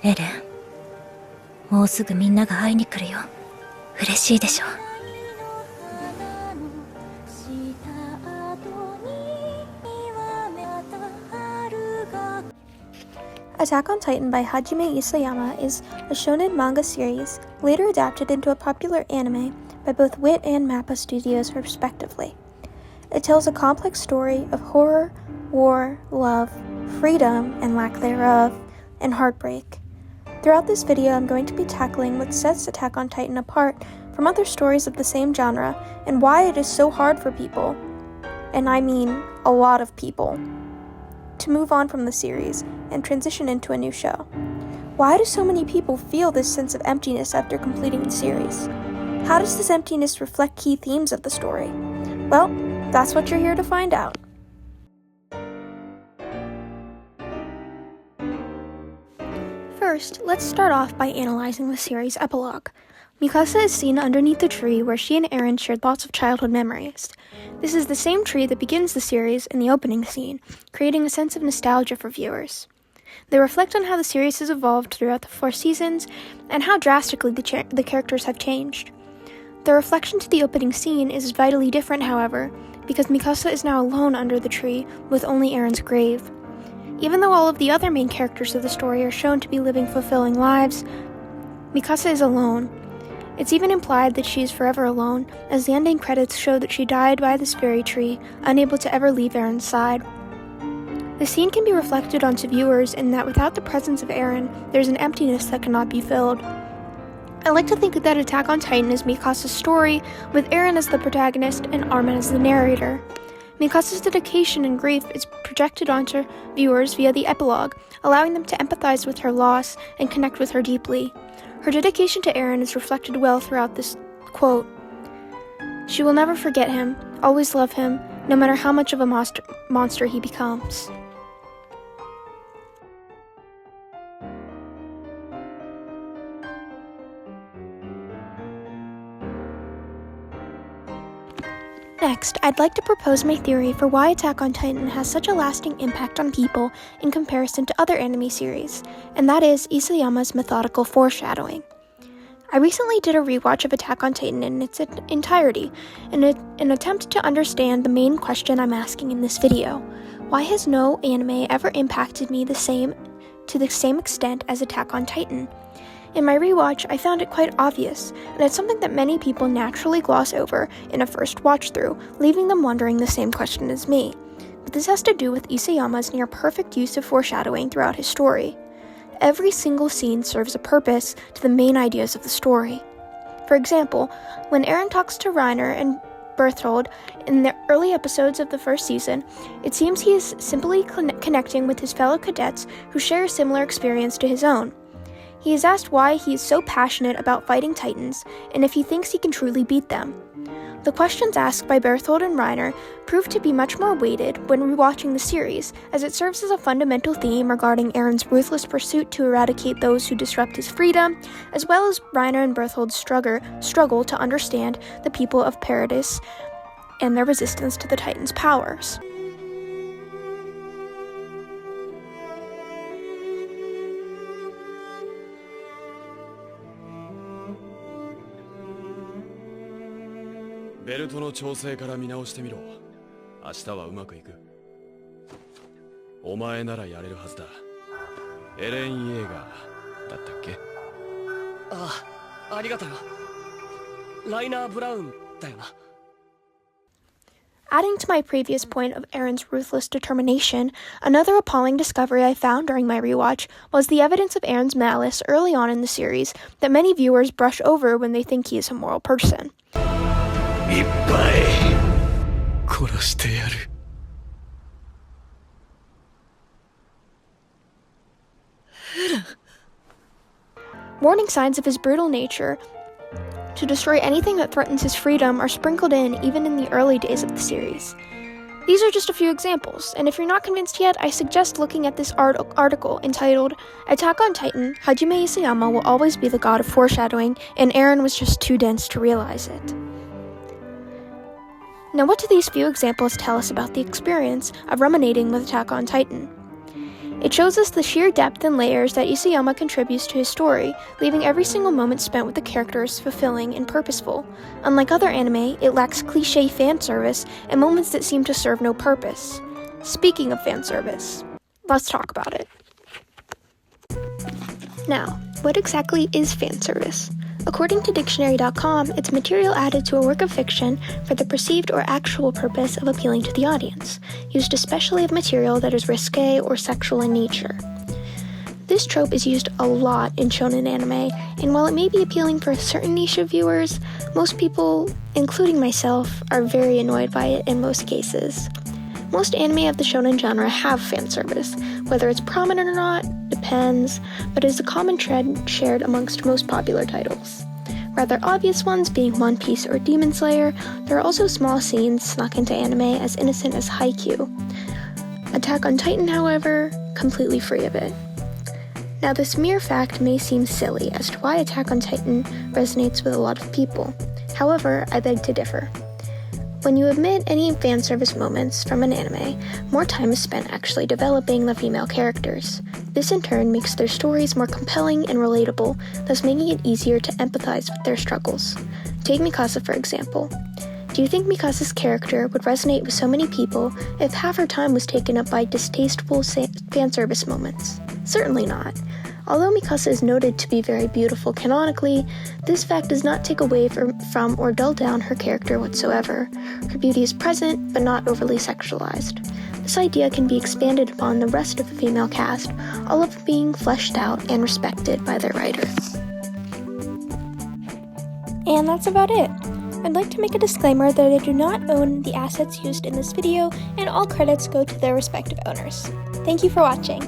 エレン、もうすぐみんなが会いに来るよ。嬉しいでしょ。Attack on Titan by Hajime Isayama is a shonen manga series, later adapted into a popular anime by both WIT and MAPPA Studios respectively. It tells a complex story of horror, war, love, freedom and lack thereof, and heartbreak. Throughout this video, I'm going to be tackling what sets Attack on Titan apart from other stories of the same genre and why it is so hard for people, and I mean a lot of people, to move on from the series and transition into a new show. Why do so many people feel this sense of emptiness after completing the series? How does this emptiness reflect key themes of the story? Well, that's what you're here to find out. First, let's start off by analyzing the series' epilogue. Mikasa is seen underneath the tree where she and Eren shared lots of childhood memories. This is the same tree that begins the series in the opening scene, creating a sense of nostalgia for viewers. They reflect on how the series has evolved throughout the 4 seasons and how drastically the characters have changed. The reflection to the opening scene is vitally different, however, because Mikasa is now alone under the tree with only Eren's grave. Even though all of the other main characters of the story are shown to be living fulfilling lives, Mikasa is alone. It's even implied that she is forever alone, as the ending credits show that she died by this very tree, unable to ever leave Eren's side. The scene can be reflected onto viewers in that without the presence of Eren, there's an emptiness that cannot be filled. I like to think that Attack on Titan is Mikasa's story, with Eren as the protagonist and Armin as the narrator. Mikasa's dedication and grief is projected onto viewers via the epilogue, allowing them to empathize with her loss and connect with her deeply. Her dedication to Eren is reflected well throughout this quote. She will never forget him, always love him, no matter how much of a monster he becomes. Next, I'd like to propose my theory for why Attack on Titan has such a lasting impact on people in comparison to other anime series, and that is Isayama's methodical foreshadowing. I recently did a rewatch of Attack on Titan in its entirety, in an attempt to understand the main question I'm asking in this video. Why has no anime ever impacted me to the same extent as Attack on Titan? In my rewatch, I found it quite obvious, and it's something that many people naturally gloss over in a first watch-through, leaving them wondering the same question as me. But this has to do with Isayama's near-perfect use of foreshadowing throughout his story. Every single scene serves a purpose to the main ideas of the story. For example, when Eren talks to Reiner and Berthold in the early episodes of the first season, it seems he is simply connecting with his fellow cadets who share a similar experience to his own. He is asked why he is so passionate about fighting Titans, and if he thinks he can truly beat them. The questions asked by Berthold and Reiner prove to be much more weighted when rewatching the series, as it serves as a fundamental theme regarding Eren's ruthless pursuit to eradicate those who disrupt his freedom, as well as Reiner and Berthold's struggle to understand the people of Paradis and their resistance to the Titans' powers. Belt の調整から見直してみろ。明日はうまくいく。お前ならやれるはずだ。エレン・イェーガーだったっけ？ああ、ありがとうよ。ライナー・ブラウンだよな。Adding to my previous point of Eren's ruthless determination, another appalling discovery I found during my rewatch was the evidence of Eren's malice early on in the series that many viewers brush over when they think he is a moral person. いっぱい殺してやる。Warning signs of his brutal nature to destroy anything that threatens his freedom are sprinkled in even in the early days of the series. These are just a few examples, and if you're not convinced yet, I suggest looking at this article entitled, Attack on Titan, Hajime Isayama will always be the god of foreshadowing, and Eren was just too dense to realize it. Now what do these few examples tell us about the experience of ruminating with Attack on Titan? It shows us the sheer depth and layers that Isayama contributes to his story, leaving every single moment spent with the characters fulfilling and purposeful. Unlike other anime, it lacks cliché fan service and moments that seem to serve no purpose. Speaking of fan service, let's talk about it. Now, what exactly is fan service? According to dictionary.com, it's material added to a work of fiction for the perceived or actual purpose of appealing to the audience, used especially of material that is risque or sexual in nature. This trope is used a lot in shonen anime, and while it may be appealing for a certain niche of viewers, most people, including myself, are very annoyed by it in most cases. Most anime of the shonen genre have fan service. Whether it's prominent or not depends, but is a common trend shared amongst most popular titles. Rather obvious ones being One Piece or Demon Slayer, there are also small scenes snuck into anime as innocent as Haikyuu. Attack on Titan, however, completely free of it. Now, this mere fact may seem silly as to why Attack on Titan resonates with a lot of people. However, I beg to differ. When you omit any fan service moments from an anime, more time is spent actually developing the female characters. This in turn makes their stories more compelling and relatable, thus making it easier to empathize with their struggles. Take Mikasa for example. Do you think Mikasa's character would resonate with so many people if half her time was taken up by distasteful fan service moments? Certainly not. Although Mikasa is noted to be very beautiful canonically, this fact does not take away from or dull down her character whatsoever. Her beauty is present, but not overly sexualized. This idea can be expanded upon the rest of the female cast, all of them being fleshed out and respected by their writers. And that's about it. I'd like to make a disclaimer that I do not own the assets used in this video, and all credits go to their respective owners. Thank you for watching.